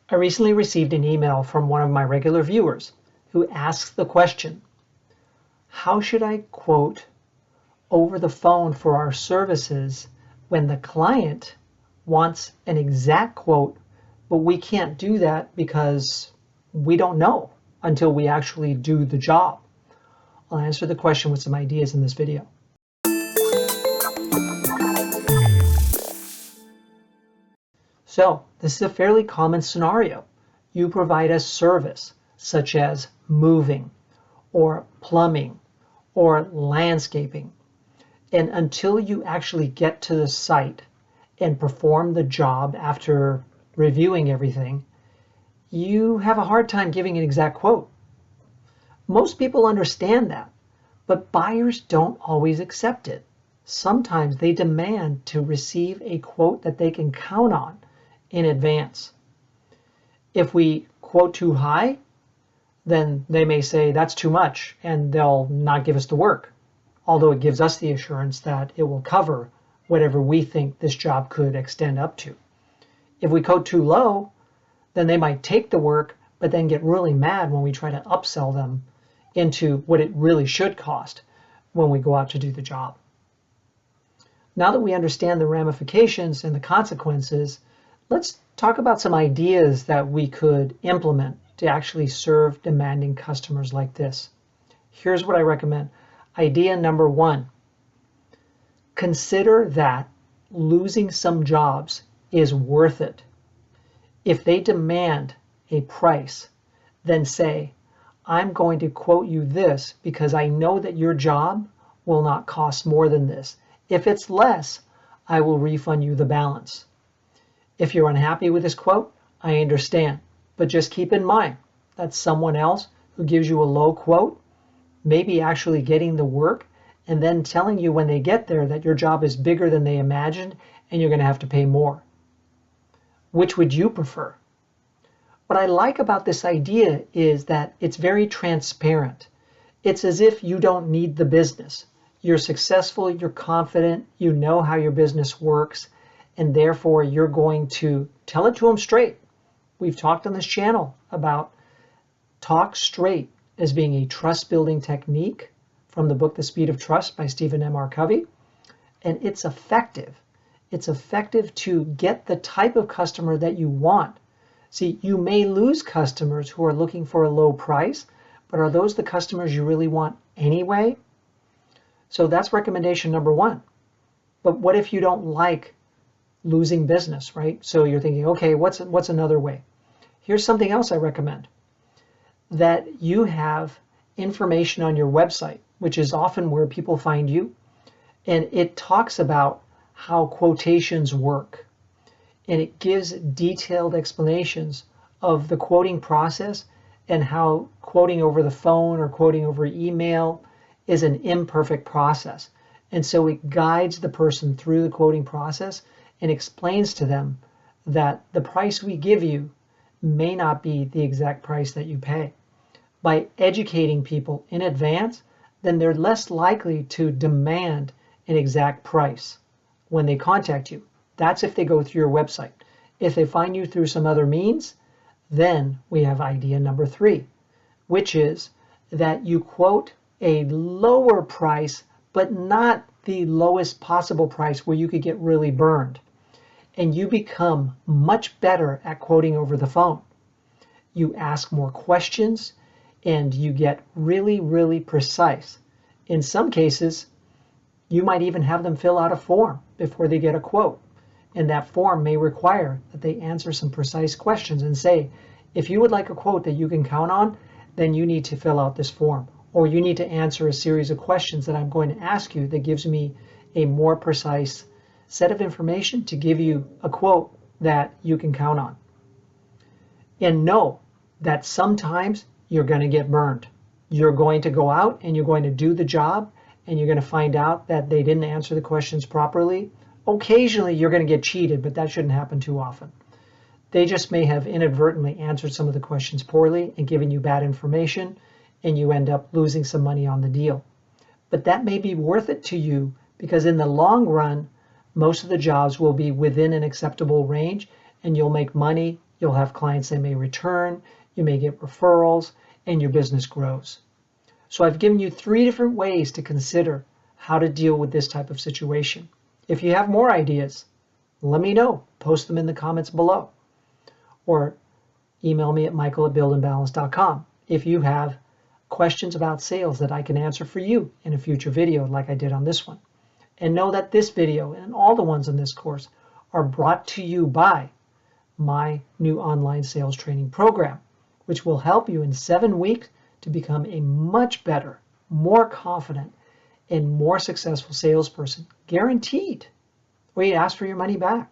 I recently received an email from one of my regular viewers who asks the question, how should I quote over the phone for our services when the client wants an exact quote, but we can't do that because we don't know until we actually do the job? I'll answer the question with some ideas in this video. So this is a fairly common scenario. You provide a service such as moving or plumbing or landscaping. And until you actually get to the site and perform the job after reviewing everything, you have a hard time giving an exact quote. Most people understand that, but buyers don't always accept it. Sometimes they demand to receive a quote that they can count on in advance. If we quote too high, then they may say that's too much and they'll not give us the work, although it gives us the assurance that it will cover whatever we think this job could extend up to. If we quote too low, then they might take the work but then get really mad when we try to upsell them into what it really should cost when we go out to do the job. Now that we understand the ramifications and the consequences, let's talk about some ideas that we could implement to actually serve demanding customers like this. Here's what I recommend. Idea number one, consider that losing some jobs is worth it. If they demand a price, then say, I'm going to quote you this because I know that your job will not cost more than this. If it's less, I will refund you the balance. If you're unhappy with this quote, I understand, but just keep in mind that someone else who gives you a low quote may be actually getting the work and then telling you when they get there that your job is bigger than they imagined and you're going to have to pay more. Which would you prefer? What I like about this idea is that it's very transparent. It's as if you don't need the business. You're successful, you're confident, you know how your business works, and therefore you're going to tell it to them straight. We've talked on this channel about talk straight as being a trust building technique from the book The Speed of Trust by Stephen M. R. Covey, and it's effective. It's effective to get the type of customer that you want. See, you may lose customers who are looking for a low price, but are those the customers you really want anyway? So that's recommendation number one. But what if you don't like losing business, right? So you're thinking, okay, what's another way? Here's something else I recommend. That you have information on your website, which is often where people find you, and it talks about how quotations work. And it gives detailed explanations of the quoting process and how quoting over the phone or quoting over email is an imperfect process. And so it guides the person through the quoting process and explains to them that the price we give you may not be the exact price that you pay. By educating people in advance, then they're less likely to demand an exact price when they contact you. That's if they go through your website. If they find you through some other means, then we have idea number three, which is that you quote a lower price, but not the lowest possible price where you could get really burned. And you become much better at quoting over the phone. You ask more questions and you get really, really precise. In some cases, you might even have them fill out a form before they get a quote. And that form may require that they answer some precise questions and say, if you would like a quote that you can count on, then you need to fill out this form. Or you need to answer a series of questions that I'm going to ask you that gives me a more precise set of information to give you a quote that you can count on. And know that sometimes you're going to get burned. You're going to go out and you're going to do the job and you're going to find out that they didn't answer the questions properly. Occasionally you're going to get cheated, but that shouldn't happen too often. They just may have inadvertently answered some of the questions poorly and given you bad information, and you end up losing some money on the deal. But that may be worth it to you because in the long run, most of the jobs will be within an acceptable range and you'll make money You'll have clients that may return, you may get referrals, and your business grows. So I've given you 3 different ways to consider how to deal with this type of situation. If you have more ideas, let me know. Post them in the comments below. Or email me at michael@buildandbalance.com if you have questions about sales that I can answer for you in a future video like I did on this one. And know that this video and all the ones in this course are brought to you by my new online sales training program, which will help you in 7 weeks to become a much better, more confident, and more successful salesperson, guaranteed. Or you ask for your money back.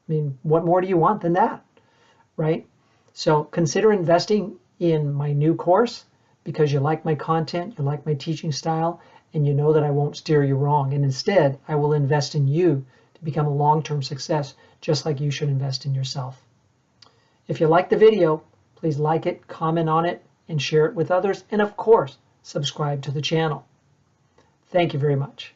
I mean, what more do you want than that, right? So consider investing in my new course because you like my content, you like my teaching style, and you know that I won't steer you wrong. And instead, I will invest in you to become a long-term success, just like you should invest in yourself. If you like the video, please like it, comment on it, and share it with others. And of course, subscribe to the channel. Thank you very much.